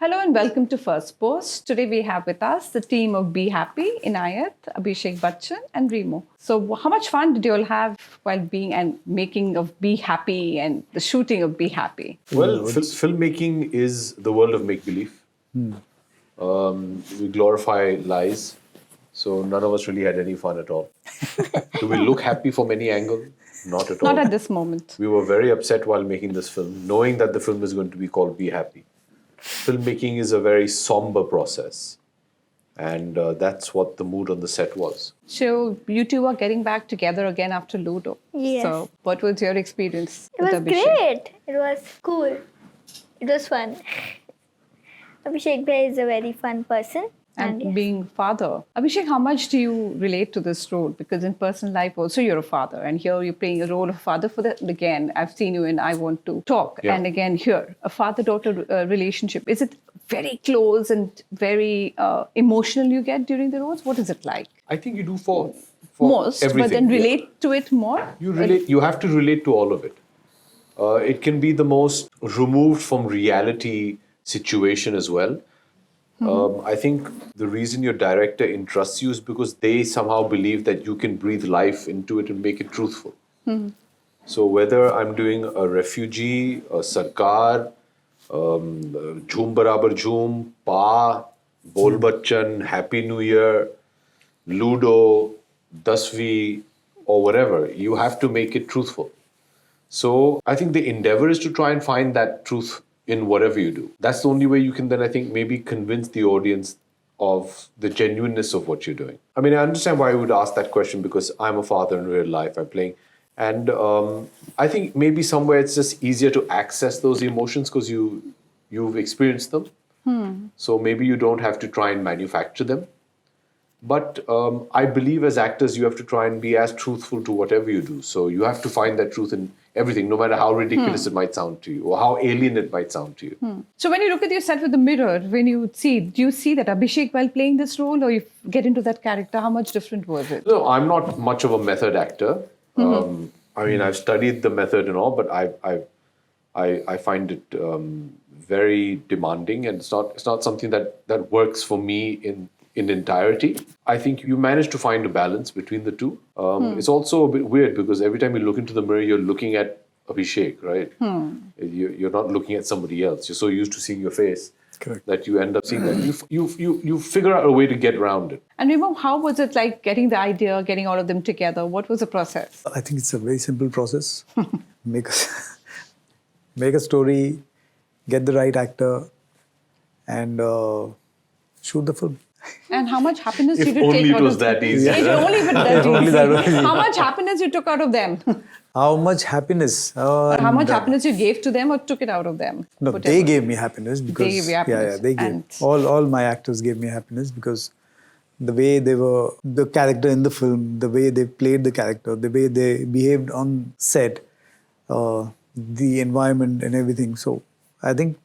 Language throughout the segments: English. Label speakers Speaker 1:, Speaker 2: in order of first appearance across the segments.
Speaker 1: Hello and welcome to Firstpost. Today we have with us the team of Be Happy, Inayat, Abhishek Bachchan and Remo. So how much fun did you all have while being and making of Be Happy and the shooting of Be Happy?
Speaker 2: Well, filmmaking is the world of make-believe. We glorify lies, so none of us really had any fun at all. Do we look happy from any angle? Not at all.
Speaker 1: Not at this moment.
Speaker 2: We were very upset while making this film, knowing that the film is going to be called Be Happy. Filmmaking is a very somber process, and that's what the mood on the set was.
Speaker 1: So you two are getting back together again after Ludo.
Speaker 3: Yes.
Speaker 1: So what was your experience
Speaker 3: It
Speaker 1: with
Speaker 3: was
Speaker 1: Abhishek?
Speaker 3: great. It was cool. It was fun. Abhishek Bhai is a very fun person.
Speaker 1: And
Speaker 3: yes.
Speaker 1: being father. Abhishek, how much do you relate to this role? Because in personal life also you're a father, and here you're playing a role of father for the, again, I've seen you in I Want to Talk.
Speaker 2: Yeah.
Speaker 1: And again here, a father-daughter relationship. Is it very close and very emotional you get during the roles? What is it like?
Speaker 2: I think you do for
Speaker 1: Most,
Speaker 2: everything.
Speaker 1: but then
Speaker 2: yeah.
Speaker 1: relate to it more?
Speaker 2: You have to relate to all of it. It can be the most removed from reality situation as well. I think the reason your director entrusts you is because they somehow believe that you can breathe life into it and make it truthful. So whether I'm doing a refugee, a sarkar, Jhoom Barabar Jhoom, Pa, Bol Bachchan, Happy New Year, Ludo, Dasvi, or whatever, you have to make it truthful. So I think the endeavor is to try and find that truth in whatever you do. That's the only way you can then, I think, maybe convince the audience of the genuineness of what you're doing. I mean, I understand why you would ask that question because I'm a father in real life, I'm playing. And I think maybe somewhere it's just easier to access those emotions because you've experienced them. So maybe you don't have to try and manufacture them. But I believe as actors, you have to try and be as truthful to whatever you do. So you have to find that truth in everything, no matter how ridiculous it might sound to you or how alien it might sound to you.
Speaker 1: So when you look at yourself with the mirror, when you see, do you see that Abhishek while playing this role, or you get into that character? How much different was it?
Speaker 2: No, I'm not much of a method actor. I mean, I've studied the method and all, but I find it very demanding, and it's not something that works for me in entirety. I think you manage to find a balance between the two. It's also a bit weird because every time you look into the mirror, you're looking at Abhishek, right? You're not looking at somebody else. You're so used to seeing your face.
Speaker 4: Correct.
Speaker 2: That you end up seeing that. You figure out a way to get around it.
Speaker 1: And Remo, how was it like getting the idea, getting all of them together? What was the process?
Speaker 4: I think it's a very simple process. Make a story, get the right actor, and shoot the film.
Speaker 1: And how much happiness
Speaker 2: If
Speaker 1: did you
Speaker 2: only
Speaker 1: take
Speaker 2: it
Speaker 1: out
Speaker 2: was
Speaker 1: of
Speaker 2: that
Speaker 1: them?
Speaker 2: easy.
Speaker 1: If only it was that
Speaker 4: Only
Speaker 1: easy.
Speaker 4: that was easy.
Speaker 1: How much happiness you took out of them?
Speaker 4: How much happiness?
Speaker 1: How much happiness you gave to them or took it out of them?
Speaker 4: No,
Speaker 1: Whatever.
Speaker 4: they gave me happiness because
Speaker 1: gave you happiness.
Speaker 4: they gave.
Speaker 1: And-
Speaker 4: All my actors gave me happiness because the way they were, the character in the film, the way they played the character, the way they behaved on set, the environment and everything. So I think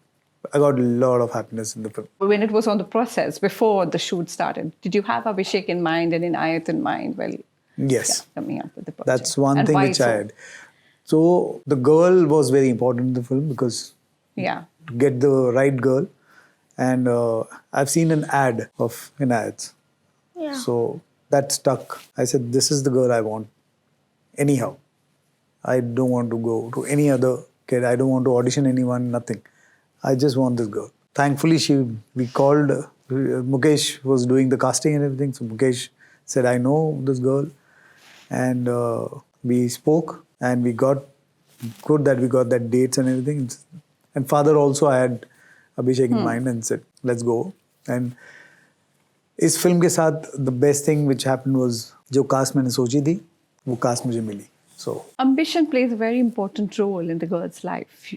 Speaker 4: I got a lot of happiness in the film.
Speaker 1: When it was on the process, before the shoot started, did you have Abhishek in mind and Inayat in mind? Well,
Speaker 4: Yes.
Speaker 1: coming up with the project.
Speaker 4: That's one
Speaker 1: And
Speaker 4: thing
Speaker 1: why
Speaker 4: which
Speaker 1: so?
Speaker 4: I had. So the girl was very important in the film because
Speaker 1: Yeah.
Speaker 4: to get the right girl. And I've seen an ad of Inayat's.
Speaker 3: Yeah.
Speaker 4: So that stuck. I said, this is the girl I want. Anyhow. I don't want to go to any other kid. I don't want to audition anyone, nothing. I just want this girl. Thankfully, we called, Mukesh was doing the casting and everything. So Mukesh said, I know this girl. And we spoke and we got that dates and everything. And father also, I had Abhishek in mind and said, let's go. And इस film के साथ the best thing which happened was जो cast मैंने सोची थी वो cast मुझे मिली. So
Speaker 1: Ambition plays a very important role in the girl's life.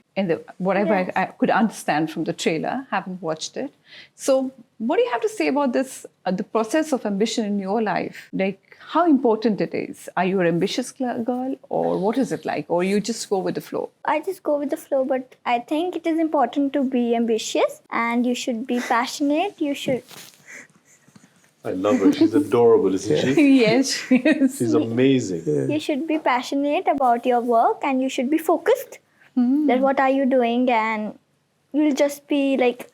Speaker 1: Whatever I could understand from the trailer, haven't watched it. So what do you have to say about this, the process of ambition in your life? Like how important it is? Are you an ambitious girl or what is it like? Or you just go with the flow?
Speaker 3: I just go with the flow, but I think it is important to be ambitious and you should be passionate. You should.
Speaker 2: I love her. She's adorable, isn't she?
Speaker 1: Yes, she is.
Speaker 2: She's amazing.
Speaker 3: You should be passionate about your work and you should be focused. That what are you doing, and you'll just be like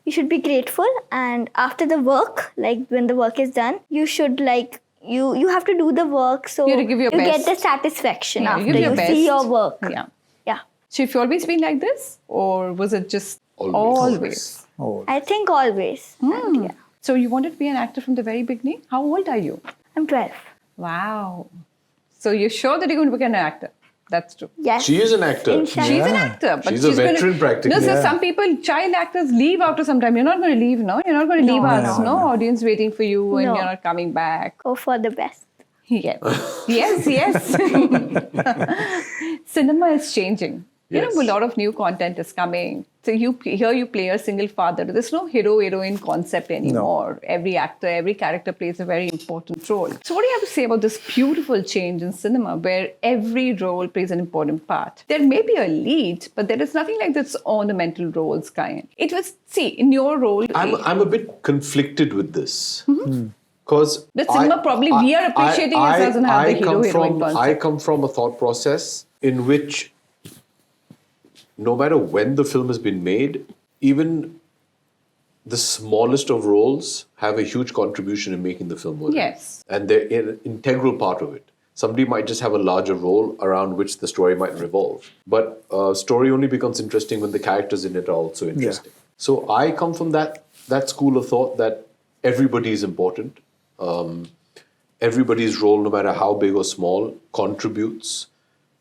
Speaker 3: you should be grateful, and after the work, like when the work is done, you should like you have to do the work, so
Speaker 1: You have to give your
Speaker 3: you
Speaker 1: best.
Speaker 3: get the satisfaction
Speaker 1: Yeah, you
Speaker 3: after
Speaker 1: give your
Speaker 3: you
Speaker 1: best.
Speaker 3: see your work.
Speaker 1: Yeah.
Speaker 3: Yeah.
Speaker 1: So have you always been like this? Or was it just
Speaker 2: Always.
Speaker 4: Oh,
Speaker 3: I think always. And yeah.
Speaker 1: So you wanted to be an actor from the very beginning? How old are you?
Speaker 3: I'm 12.
Speaker 1: Wow. So you're sure that you're going to become an actor? That's true.
Speaker 3: Yes.
Speaker 2: She is an actor.
Speaker 3: Inshallah.
Speaker 1: She's an
Speaker 4: Yeah.
Speaker 1: actor. But
Speaker 2: She's a veteran
Speaker 1: gonna,
Speaker 2: practically.
Speaker 1: No, so
Speaker 4: Yeah.
Speaker 1: some people, child actors leave after some time. You're not going to leave, no? You're not going to leave us,
Speaker 4: no,
Speaker 1: no?
Speaker 4: no.
Speaker 1: Audience waiting for you and
Speaker 3: No.
Speaker 1: you're not coming back.
Speaker 3: Go for the best.
Speaker 1: Yes. Yes. Cinema is changing. You
Speaker 2: Yes.
Speaker 1: know, a lot of new content is coming. So here you play a single father. There's no hero-heroine concept anymore. Every actor, every character plays a very important role. So what do you have to say about this beautiful change in cinema where every role plays an important part? There may be a lead, but there is nothing like this ornamental roles kind. It was, see, in your role...
Speaker 2: I'm a bit conflicted with this. Because
Speaker 1: The cinema probably we are appreciating it doesn't have the hero-heroine concept.
Speaker 2: I come from a thought process in which no matter when the film has been made, even the smallest of roles have a huge contribution in making the film work.
Speaker 1: Yes.
Speaker 2: And they're an integral part of it. Somebody might just have a larger role around which the story might revolve. But story only becomes interesting when the characters in it are also interesting. So I come from that school of thought that everybody is important. Everybody's role, no matter how big or small, contributes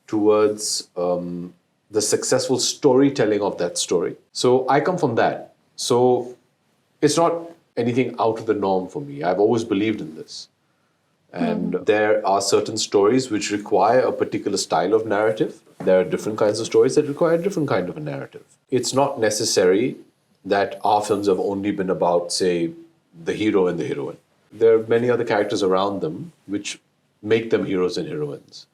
Speaker 2: towards the successful storytelling of that story. So I come from that. So it's not anything out of the norm for me. I've always believed in this. And there are certain stories which require a particular style of narrative. There are different kinds of stories that require a different kind of a narrative. It's not necessary that our films have only been about, say, the hero and the heroine. There are many other characters around them which make them heroes and heroines.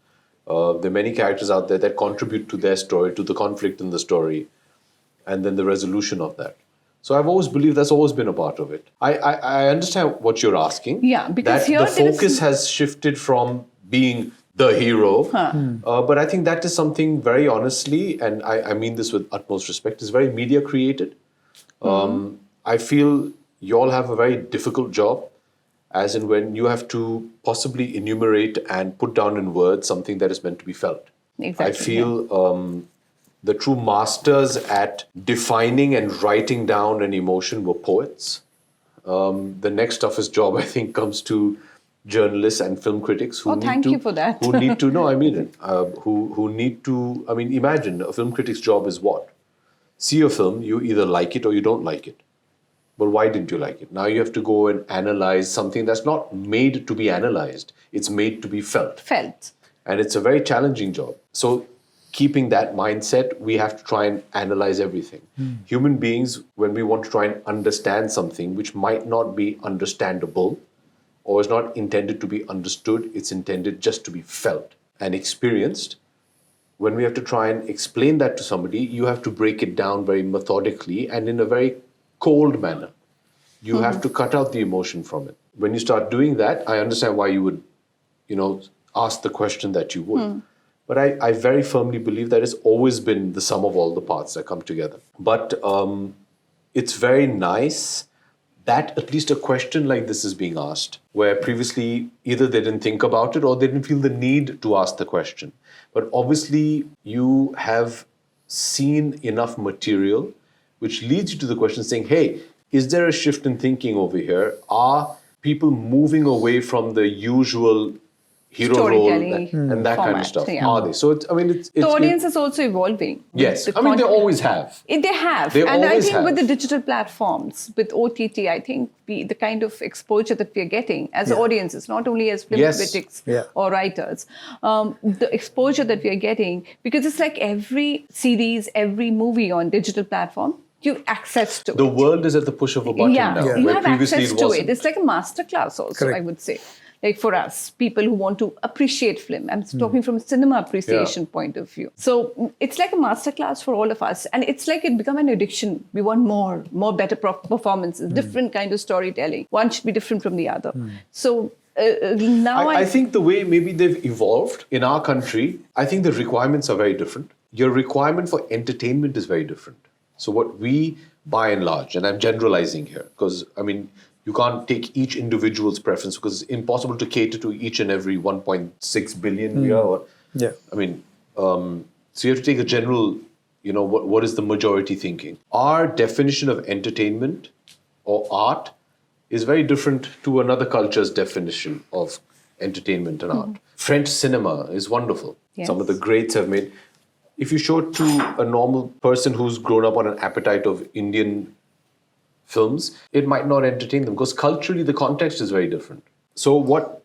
Speaker 2: There are many characters out there that contribute to their story, to the conflict in the story, and then the resolution of that. So I've always believed that's always been a part of it. I understand what you're asking.
Speaker 1: Yeah, because
Speaker 2: that
Speaker 1: here
Speaker 2: the
Speaker 1: there is-
Speaker 2: focus has shifted from being the hero. But I think that is something very honestly, and I mean this with utmost respect, is very media created. I feel you all have a very difficult job, as in when you have to possibly enumerate and put down in words something that is meant to be felt.
Speaker 1: Exactly,
Speaker 2: I feel the true masters at defining and writing down an emotion were poets. The next toughest job, I think, comes to journalists and film critics who
Speaker 1: thank you for that.
Speaker 2: who need to know. I mean it. Who need to. I mean, imagine a film critic's job is what? See a film, you either like it or you don't like it. But why didn't you like it? Now you have to go and analyze something that's not made to be analyzed. It's made to be felt.
Speaker 1: Felt.
Speaker 2: And it's a very challenging job. So keeping that mindset, we have to try and analyze everything. Human beings, when we want to try and understand something which might not be understandable or is not intended to be understood, it's intended just to be felt and experienced. When we have to try and explain that to somebody, you have to break it down very methodically and in a very cold manner. You have to cut out the emotion from it. When you start doing that, I understand why you would, ask the question that you would. But I very firmly believe that it's always been the sum of all the parts that come together. But it's very nice that at least a question like this is being asked, where previously either they didn't think about it or they didn't feel the need to ask the question. But obviously you have seen enough material which leads you to the question saying, hey, is there a shift in thinking over here? Are people moving away from the usual hero role
Speaker 1: Storytelling
Speaker 2: and that kind of
Speaker 1: format,
Speaker 2: stuff?
Speaker 1: yeah.
Speaker 2: Are they? So it's
Speaker 1: The audience is also evolving.
Speaker 2: yes.
Speaker 1: The
Speaker 2: I mean, they
Speaker 1: content-
Speaker 2: always have.
Speaker 1: They have.
Speaker 2: They
Speaker 1: and I
Speaker 2: always
Speaker 1: think
Speaker 2: have.
Speaker 1: with the digital platforms, with OTT, I think the kind of exposure that we're getting as audiences, not only as film
Speaker 2: Yes.
Speaker 1: critics
Speaker 4: Yeah.
Speaker 1: or writers, the exposure that we are getting, because it's like every series, every movie on digital platform, you have access to
Speaker 2: The
Speaker 1: it.
Speaker 2: world is at the push of a button now.
Speaker 1: You
Speaker 2: where
Speaker 1: have
Speaker 2: previously
Speaker 1: access
Speaker 2: it
Speaker 1: to
Speaker 2: wasn't.
Speaker 1: it. It's like a masterclass also,
Speaker 4: Correct.
Speaker 1: I would say. Like for us, people who want to appreciate film. I'm talking from a cinema appreciation point of view. So it's like a masterclass for all of us. And it's like it become an addiction. We want more better performances, different kind of storytelling. One should be different from the other. So now
Speaker 2: I think the way maybe they've evolved in our country, I think the requirements are very different. Your requirement for entertainment is very different. So what we by and large, and I'm generalizing here because, I mean, you can't take each individual's preference because it's impossible to cater to each and every 1.6 billion we are.
Speaker 4: Yeah.
Speaker 2: I mean, so you have to take a general, what is the majority thinking? Our definition of entertainment or art is very different to another culture's definition of entertainment and art. French cinema is wonderful.
Speaker 1: Yes.
Speaker 2: Some of the greats have made. If you show it to a normal person who's grown up on an appetite of Indian films, it might not entertain them because culturally the context is very different. So what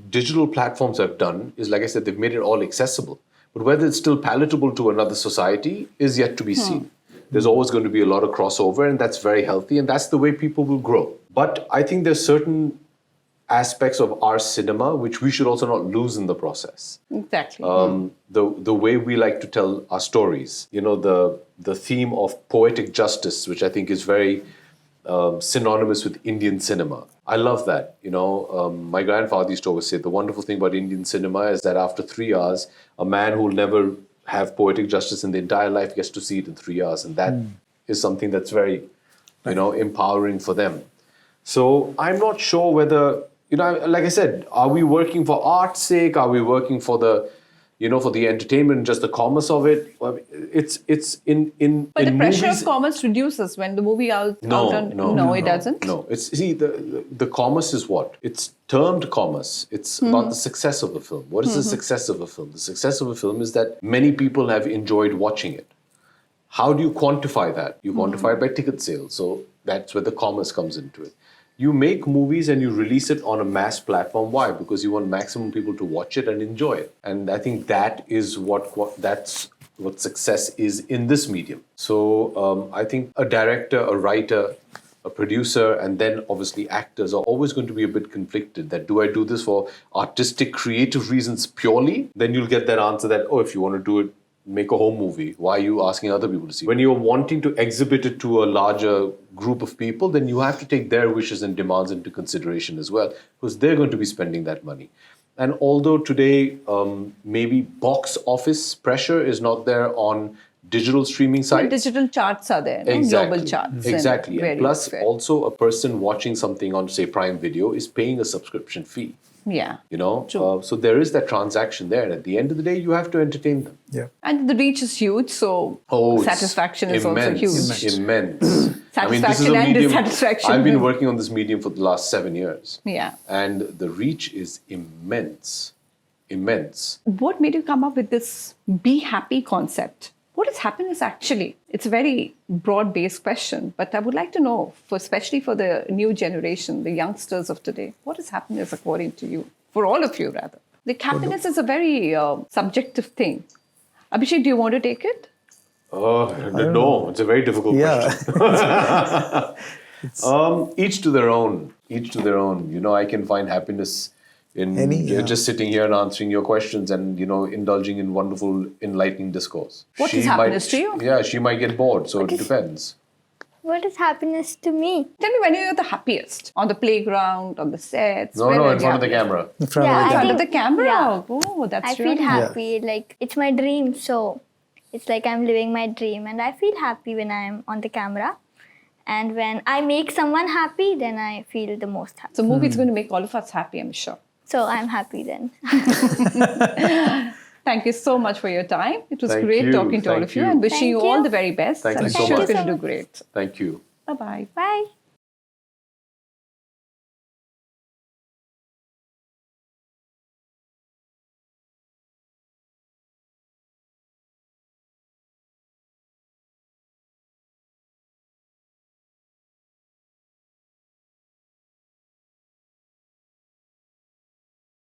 Speaker 2: digital platforms have done is, like I said, they've made it all accessible. But whether it's still palatable to another society is yet to be seen. There's always going to be a lot of crossover, and that's very healthy, and that's the way people will grow. But I think there's certain aspects of our cinema which we should also not lose in the process.
Speaker 1: Exactly.
Speaker 2: The way we like to tell our stories, the theme of poetic justice, which I think is very synonymous with Indian cinema. I love that. My grandfather used to always say the wonderful thing about Indian cinema is that after 3 hours, a man who will never have poetic justice in the entire life gets to see it in 3 hours, and that is something that's very, empowering for them. So I'm not sure whether, like I said, are we working for art's sake? Are we working for the, for the entertainment, just the commerce of it? Well, it's in
Speaker 1: But the pressure
Speaker 2: movies,
Speaker 1: of commerce reduces when the movie out.
Speaker 2: No,
Speaker 1: it doesn't.
Speaker 2: No, the commerce is what? It's termed commerce. It's about the success of the film. What is the success of a film? The success of a film is that many people have enjoyed watching it. How do you quantify that? You quantify it by ticket sales. So that's where the commerce comes into it. You make movies and you release it on a mass platform. Why? Because you want maximum people to watch it and enjoy it. And I think that is that's what success is in this medium. So I think a director, a writer, a producer, and then obviously actors are always going to be a bit conflicted that do I do this for artistic, creative reasons purely? Then you'll get that answer that, if you want to do it, make a home movie. Why are you asking other people to see? When you're wanting to exhibit it to a larger group of people, then you have to take their wishes and demands into consideration as well, because they're going to be spending that money. And although today maybe box office pressure is not there on digital streaming sites.
Speaker 1: The digital charts are there,
Speaker 2: Exactly.
Speaker 1: global charts.
Speaker 2: Exactly. And plus,
Speaker 1: fair.
Speaker 2: also a person watching something on, say, Prime Video is paying a subscription fee.
Speaker 1: Yeah.
Speaker 2: So there is that transaction there. And at the end of the day, you have to entertain them.
Speaker 4: Yeah.
Speaker 1: And the reach is huge, so
Speaker 2: it's
Speaker 1: satisfaction is
Speaker 2: immense,
Speaker 1: also huge.
Speaker 2: Immense.
Speaker 1: Satisfaction and dissatisfaction.
Speaker 2: I've been working on this medium for the last 7 years.
Speaker 1: Yeah.
Speaker 2: And the reach is immense. Immense.
Speaker 1: What made you come up with this be happy concept? What is happiness actually? It's a very broad-based question, but I would like to know, especially for the new generation, the youngsters of today, what is happiness according to you? For all of you, rather. The happiness is a very subjective thing. Abhishek, do you want to take it?
Speaker 2: No, it's a very difficult question. Each to their own. Each to their own. I can find happiness in just sitting here and answering your questions and, indulging in wonderful, enlightening discourse.
Speaker 1: What is happiness to you?
Speaker 2: Yeah, she might get bored, so it depends.
Speaker 3: What is happiness to me?
Speaker 1: Tell me when you're the happiest. On the playground, on the sets?
Speaker 2: No, in front of the camera.
Speaker 4: In front
Speaker 3: Yeah,
Speaker 4: of the
Speaker 3: I
Speaker 1: In front
Speaker 4: camera.
Speaker 1: of the camera?
Speaker 3: Yeah.
Speaker 1: Oh, that's
Speaker 3: I feel
Speaker 1: really
Speaker 3: happy. Like, it's my dream. So, it's like I'm living my dream. And I feel happy when I'm on the camera. And when I make someone happy, then I feel the most happy.
Speaker 1: So movie is going to make all of us happy, I'm sure.
Speaker 3: So, I'm happy then.
Speaker 1: Thank you so much for your time. It was
Speaker 2: Thank
Speaker 1: great
Speaker 2: you.
Speaker 1: talking to all
Speaker 2: Thank
Speaker 1: of you
Speaker 2: you.
Speaker 1: and wishing
Speaker 3: Thank
Speaker 1: you all
Speaker 3: you.
Speaker 1: the very best.
Speaker 2: Thank
Speaker 1: I'm
Speaker 2: you so
Speaker 1: sure
Speaker 2: much.
Speaker 1: you're going to do great.
Speaker 2: Thank you.
Speaker 1: Bye-bye.
Speaker 3: Bye.